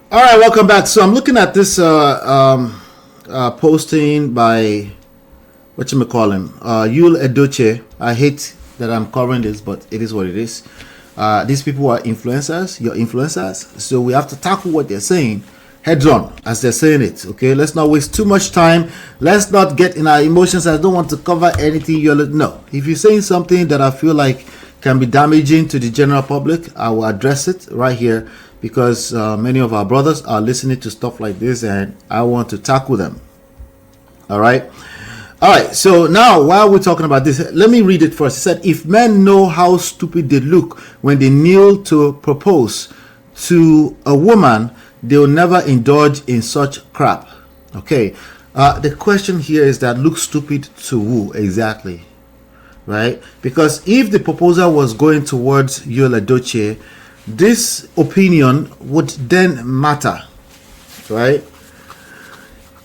All right, welcome back. So I'm looking at this posting by what you may call him, YUL EDOCHIE. I hate that I'm covering this, but it is what it is. These people are influencers, your influencers. So we have to tackle what they're saying heads on as they're saying it. Okay, let's not waste too much time. Let's not get in our emotions. I don't want to cover anything. No, if you're saying something that I feel like can be damaging to the general public, I will address it right here because many of our brothers are listening to stuff like this and I want to tackle them. All right. So now while we're talking about this, let me read it first. It said, if men know how stupid they look when they kneel to propose to a woman, they'll never indulge in such crap. Okay. The question here is that look stupid to who exactly? Right? Because if the proposal was going towards YUL EDOCHIE, this opinion would then matter. Right?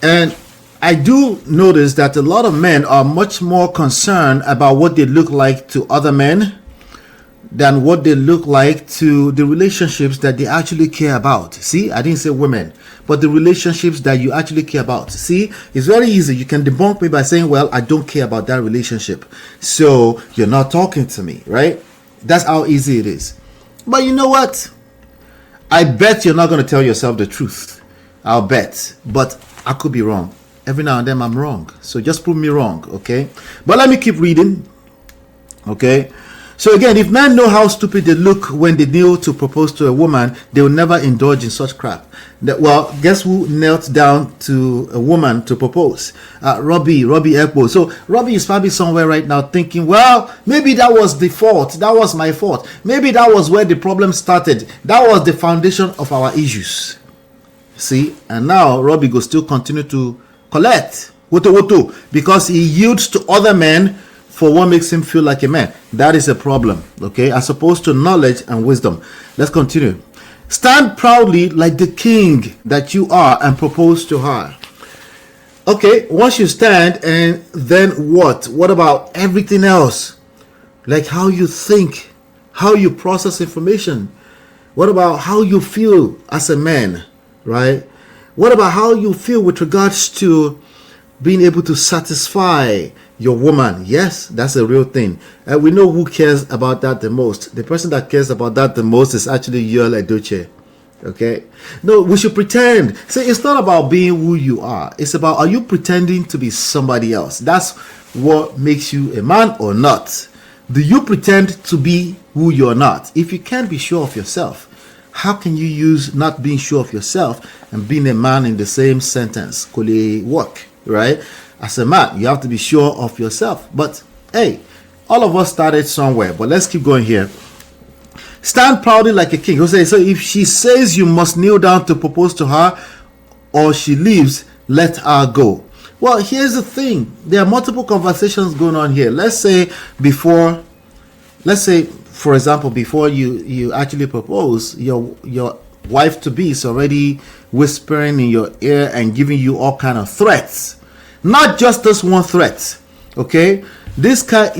And I do notice that a lot of men are much more concerned about what they look like to other men than what they look like to the relationships that they actually care about. See, I didn't say women, but the relationships that you actually care about. See, it's very easy. You can debunk me by saying, well, I don't care about that relationship, so you're not talking to me, right? That's how easy it is. But you know what? I bet you're not going to tell yourself the truth. I'll bet. But I could be wrong. Every now and then I'm wrong. So just prove me wrong, okay? But let me keep reading, okay? So again, if men know how stupid they look when they kneel to propose to a woman, they will never indulge in such crap. Well, guess who knelt down to a woman to propose? Robbie Ekpo. So Robbie is probably somewhere right now thinking, well, maybe that was the fault. That was my fault. Maybe that was where the problem started. That was the foundation of our issues. See? And now Robbie will still continue to collect woto because he yields to other men for what makes him feel like a man. That is a problem, okay, as opposed to knowledge and wisdom. Let's continue. Stand proudly like the king that you are and propose to her. Okay, once you stand, and then what about everything else? Like how you think, how you process information. What about how you feel as a man, right? What about how you feel with regards to being able to satisfy your woman? Yes, that's a real thing. And we know who cares about that the most. The person that cares about that the most is actually YUL EDOCHIE. Okay? No, we should pretend. See, it's not about being who you are. It's about, are you pretending to be somebody else? That's what makes you a man or not. Do you pretend to be who you're not? If you can't be sure of yourself, how can you use not being sure of yourself and being a man in the same sentence? Could it work, right? As a man, you have to be sure of yourself. But hey, all of us started somewhere. But let's keep going here. Stand proudly like a king. So if she says you must kneel down to propose to her, or she leaves, let her go. Well, here's the thing. There are multiple conversations going on here. Let's say, for example, before you actually propose, your wife to be is already whispering in your ear and giving you all kind of threats. Not just this one threat, okay? This kind,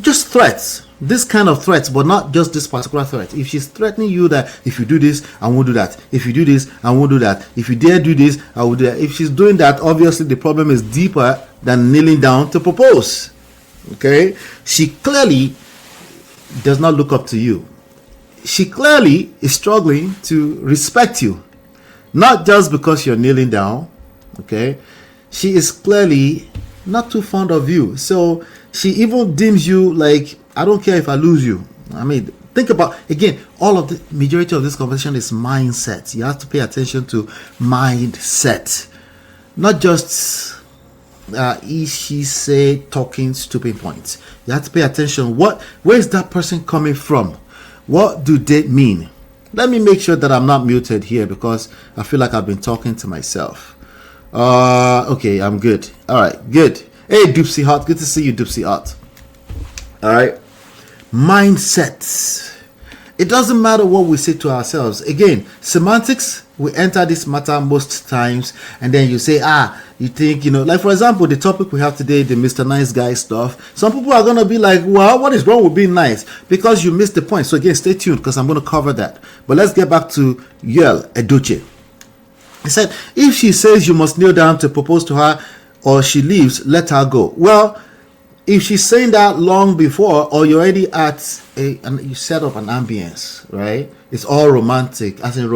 just threats. This kind of threats, but not just this particular threat. If she's threatening you that if you do this, I won't do that. If you do this, I won't do that. If you dare do this, I will do that. If she's doing that, obviously the problem is deeper than kneeling down to propose, okay? She clearly does not look up to you. She clearly is struggling to respect you, not just because you're kneeling down, okay? She is clearly not too fond of you. So she even deems you like, I don't care if I lose you. I mean, think about, again, all of the majority of this conversation is mindset. You have to pay attention to mindset, not just she say talking stupid points. You have to pay attention. Where is that person coming from? What do they mean? Let me make sure that I'm not muted here because I feel like I've been talking to myself. Okay, I'm good. All right, good. Hey, Doopsy Hot, good to see you, Doopsy Hot. All right, mindset. It doesn't matter what we say to ourselves. Again, semantics, we enter this matter most times, and then you say, you think, like for example, the topic we have today, the Mr. Nice Guy stuff. Some people are going to be like, well, what is wrong with being nice? Because you missed the point. So again, stay tuned because I'm going to cover that. But let's get back to YUL EDOCHIE. He said, if she says you must kneel down to propose to her or she leaves, let her go. Well, if she's saying that long before, or you're already at and you set up an ambience, right? It's all romantic, as in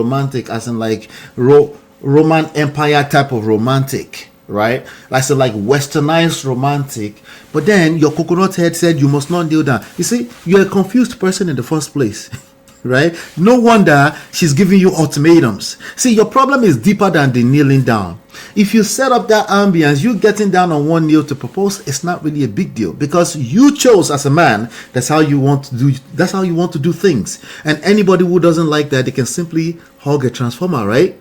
like Roman Empire type of romantic, right? Like westernized romantic. But then your coconut head said you must not kneel down. You see, you're a confused person in the first place. Right? No wonder she's giving you ultimatums. See, your problem is deeper than the kneeling down. If you set up that ambience, you getting down on one knee to propose, it's not really a big deal because you chose as a man. That's how you want to do. That's how you want to do things. And anybody who doesn't like that, they can simply hug a transformer, right?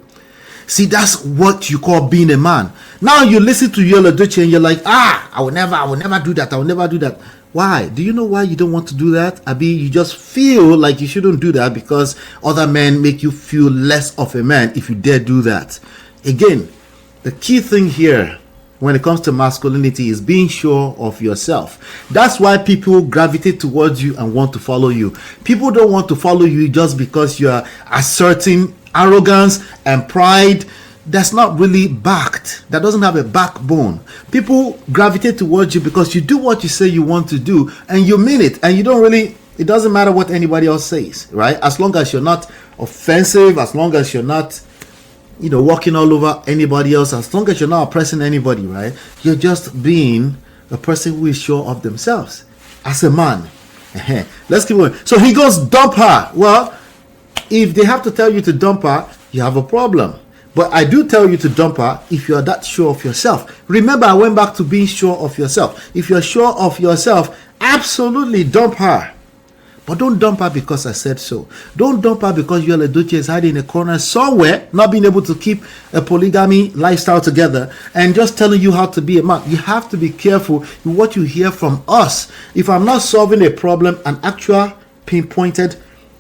See, that's what you call being a man. Now you listen to YUL EDOCHIE and you're like, I will never do that. I will never do that. Why? Do you know why you don't want to do that? Abi, you just feel like you shouldn't do that because other men make you feel less of a man if you dare do that. Again, the key thing here when it comes to masculinity is being sure of yourself. That's why people gravitate towards you and want to follow you. People don't want to follow you just because you are asserting arrogance and pride that's not really backed, that doesn't have a backbone. People gravitate towards you because you do what you say you want to do and you mean it, and you don't really, it doesn't matter what anybody else says, right? As long as you're not offensive, as long as you're not walking all over anybody else, as long as you're not oppressing anybody, right? You're just being a person who is sure of themselves as a man. Let's keep going. So he goes, dump her. Well, if they have to tell you to dump her, you have a problem. But I do tell you to dump her if you're that sure of yourself. Remember, I went back to being sure of yourself. If you're sure of yourself, absolutely dump her. But don't dump her because I said so. Don't dump her because YUL EDOCHIE is hiding in a corner somewhere, not being able to keep a polygamy lifestyle together and just telling you how to be a man. You have to be careful with what you hear from us. If I'm not solving a problem, an actual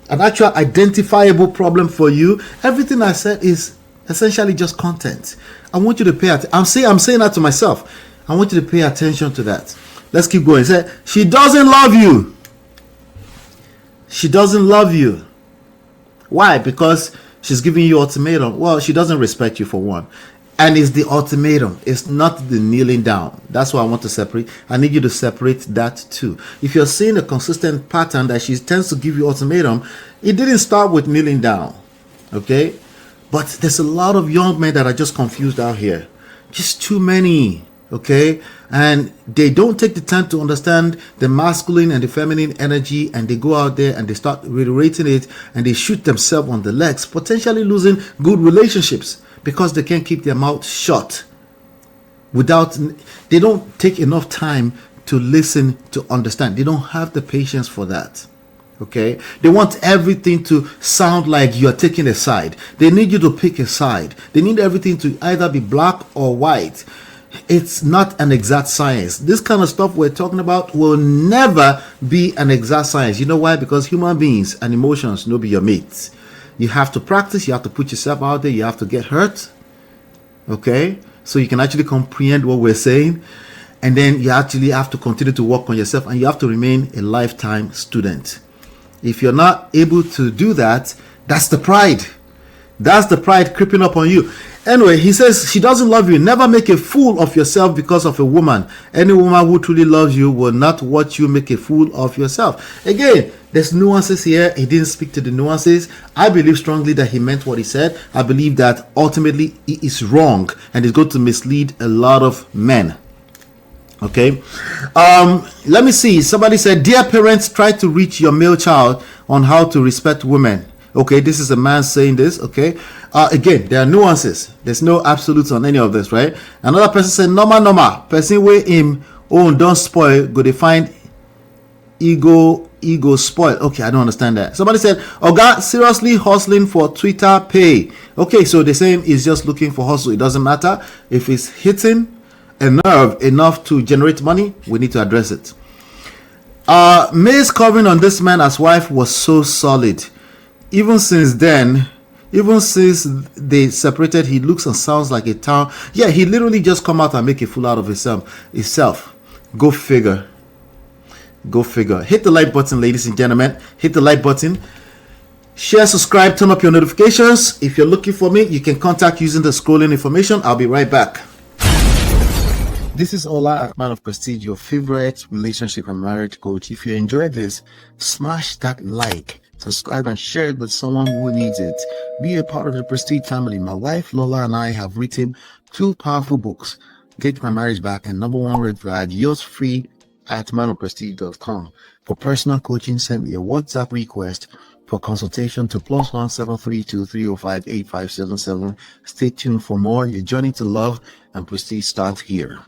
identifiable problem for you, everything I said is essentially just content. I want you to pay attention. I'm saying that to myself. I want you to pay attention to that. Let's keep going. Say, she doesn't love you. She doesn't love you. Why? Because she's giving you ultimatum. Well, she doesn't respect you for one. And it's the ultimatum. It's not the kneeling down. That's what I want to separate. I need you to separate that too. If you're seeing a consistent pattern that she tends to give you ultimatum, it didn't start with kneeling down. Okay? But there's a lot of young men that are just confused out here. Just too many. Okay? And they don't take the time to understand the masculine and the feminine energy, and they go out there and they start reiterating it and they shoot themselves on the legs, potentially losing good relationships because they can't keep their mouth shut. They don't take enough time to listen, to understand. They don't have the patience for that. Okay, they want everything to sound like you're taking a side. They need you to pick a side. They need everything to either be black or white. It's not an exact science. This kind of stuff we're talking about will never be an exact science. You know why? Because human beings and emotions no be your mates. You have to practice. You have to put yourself out there. You have to get hurt. Okay, so you can actually comprehend what we're saying. And then you actually have to continue to work on yourself, and you have to remain a lifetime student. If you're not able to do that, that's the pride. That's the pride creeping up on you. Anyway, he says she doesn't love you. Never make a fool of yourself because of a woman. Any woman who truly loves you will not watch you make a fool of yourself. Again, there's nuances here. He didn't speak to the nuances. I believe strongly that he meant what he said. I believe that ultimately he is wrong and is going to mislead a lot of men. Okay, let me see. Somebody said, dear parents, try to reach your male child on how to respect women. Okay, this is a man saying this. Okay, again, there are nuances. There's no absolutes on any of this, right? Another person said, normal person wey him own don't spoil, go they find ego spoil. Okay, I don't understand that. Somebody said, Oga seriously hustling for Twitter pay. Okay, so the same is just looking for hustle. It doesn't matter if it's hitting a nerve enough to generate money. We need to address it. May's covering on this man as wife was so solid. Even since then, even since they separated, he looks and sounds like a town. Yeah, he literally just come out and make a fool out of himself. Go figure. Go figure. Hit the like button, ladies and gentlemen. Hit the like button. Share, subscribe, turn up your notifications. If you're looking for me, you can contact using the scrolling information. I'll be right back. This is Ola, Man of Prestige, your favorite relationship and marriage coach. If you enjoyed this, smash that like, subscribe, and share it with someone who needs it. Be a part of the Prestige family. My wife Lola and I have written 2 powerful books, Get My Marriage Back and Number 1 Red Flag. Yours free at manofprestige.com. For personal coaching, send me a WhatsApp request for consultation to +1 732 305 8577. Stay tuned for more. Your journey to love and prestige starts here.